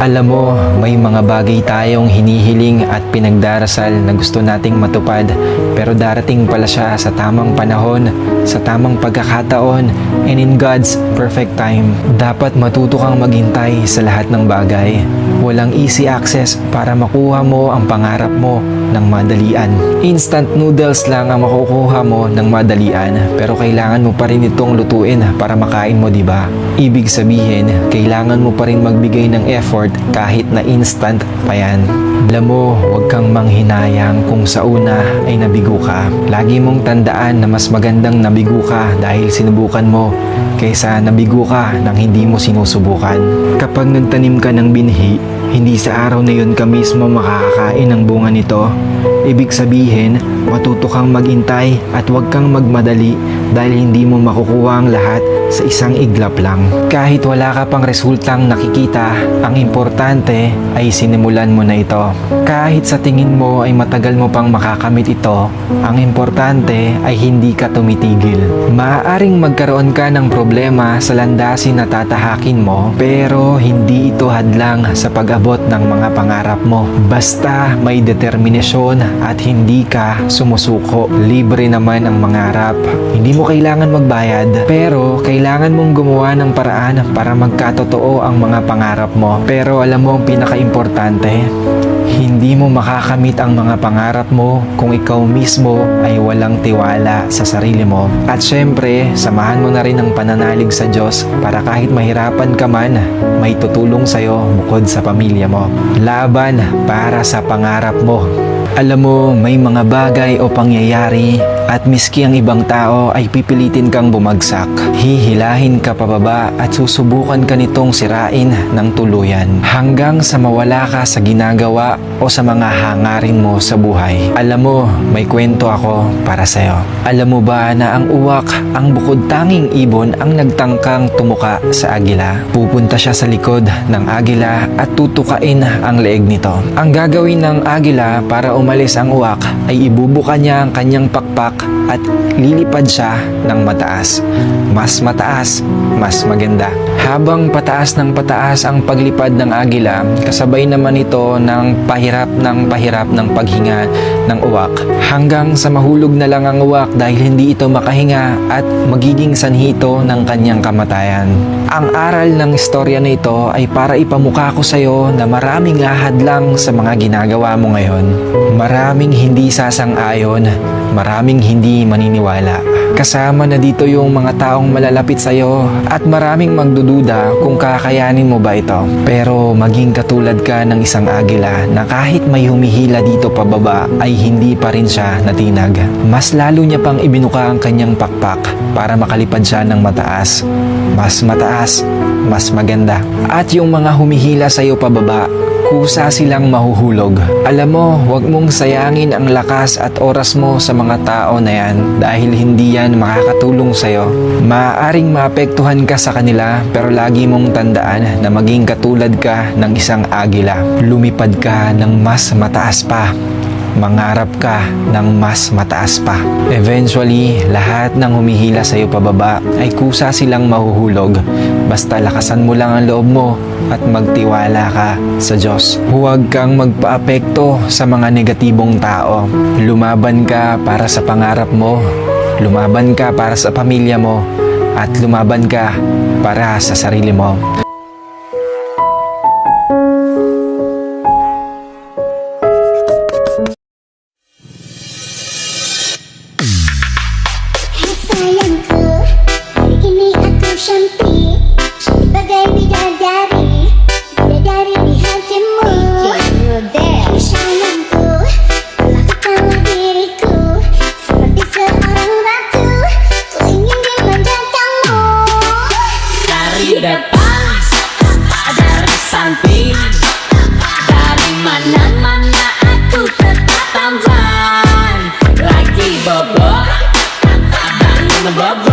Alam mo, may mga bagay tayong hinihiling at pinagdarasal na gusto nating matupad, pero darating pala siya sa tamang panahon, sa tamang pagkakataon, and in God's perfect time. Dapat matuto kang maghintay sa lahat ng bagay. Walang easy access para makuha mo ang pangarap mo ng madalian. Instant noodles lang ang makukuha mo ng madalian, pero kailangan mo pa rin itong lutuin para makain mo, di ba? Ibig sabihin, kailangan mo pa rin magbigay ng effort kahit na instant pa yan. Alam mo, huwag kang manghinayang kung sa una ay nabigo ka. Lagi mong tandaan na mas magandang nabigo ka dahil sinubukan mo kaysa nabigo ka nang hindi mo sinusubukan. Kapag nagtanim ka ng binhi, hindi sa araw na yun ka mismo makakakain ng bunga nito. Ibig sabihin, matuto kang maghintay at huwag kang magmadali dahil hindi mo makukuha ang lahat sa isang iglap lang. Kahit wala ka pang resultang nakikita, ang importante ay sinimulan mo na ito. Kahit sa tingin mo ay matagal mo pang makakamit ito, ang importante ay hindi ka tumitigil. Maaaring magkaroon ka ng problema sa landasin na tatahakin mo, pero hindi ito hadlang sa pag-abot ng mga pangarap mo. Basta may determinasyon at hindi ka sumusuko. Libre naman ang mangarap. Hindi mo kailangan magbayad, pero kailangan mong gumawa ng paraan para magkatotoo ang mga pangarap mo. Pero alam mo ang pinaka-importante, hindi mo makakamit ang mga pangarap mo kung ikaw mismo ay walang tiwala sa sarili mo. At syempre, samahan mo na rin ang pananalig sa Diyos para kahit mahirapan ka man, may tutulong sa'yo bukod sa pamilya mo. Laban para sa pangarap mo. Alam mo, may mga bagay o pangyayari at miski ang ibang tao ay pipilitin kang bumagsak. Hihilahin ka pababa at susubukan ka nitong sirain ng tuluyan hanggang sa mawala ka sa ginagawa o sa mga hangarin mo sa buhay. Alam mo, may kwento ako para sa'yo. Alam mo ba na ang uwak, ang bukod tanging ibon ang nagtangkang tumuka sa agila? Pupunta siya sa likod ng agila at tutukain ang leeg nito. Ang gagawin ng agila para umalis ang uwak ay ibubuka niya ang kanyang pakpak at lilipad siya ng mataas. Mas mataas, mas maganda. Habang pataas ang paglipad ng agila, kasabay naman ito ng pahirap ng paghinga ng uwak hanggang sa mahulog na lang ang uwak dahil hindi ito makahinga at magiging sanhi ito ng kanyang kamatayan. Ang aral ng istorya na ito ay para ipamukha ko sa iyo na maraming lahadlang sa mga ginagawa mo ngayon. Maraming hindi sasang-ayon, maraming hindi maniniwala. Kasama na dito yung mga taong malalapit sa iyo at maraming magdududa kung kakayanin mo ba ito. Pero maging katulad ka ng isang agila na kahit may humihila dito pababa ay hindi pa rin siya natinag. Mas lalo niya pang ibinuka ang kanyang pakpak para makalipad siya ng mataas. Mas mataas, mas maganda. At yung mga humihila sa iyo pababa, kusa silang mahuhulog. Alam mo, huwag mong sayangin ang lakas at oras mo sa mga tao na yan dahil hindi yan makakatulong sa'yo. Maaaring maapektuhan ka sa kanila pero lagi mong tandaan na maging katulad ka ng isang agila. Lumipad ka ng mas mataas pa. Mangarap ka ng mas mataas pa. Eventually, lahat ng humihila sa iyo pababa ay kusa silang mahuhulog. Basta lakasan mo lang ang loob mo at magtiwala ka sa Diyos. Huwag kang magpaapekto sa mga negatibong tao. Lumaban ka para sa pangarap mo. Lumaban ka para sa pamilya mo. At lumaban ka para sa sarili mo. Sayangku, hari ini aku cantik, cantik bagai bidadari, bidadari di hatimu. Sayangku, lakukanlah diriku seperti seorang ratu, ku ingin dimanjakanmu. Dari depan, dari samping, dari mana-mana aku tetap tampan. Lagi bobo, bubble.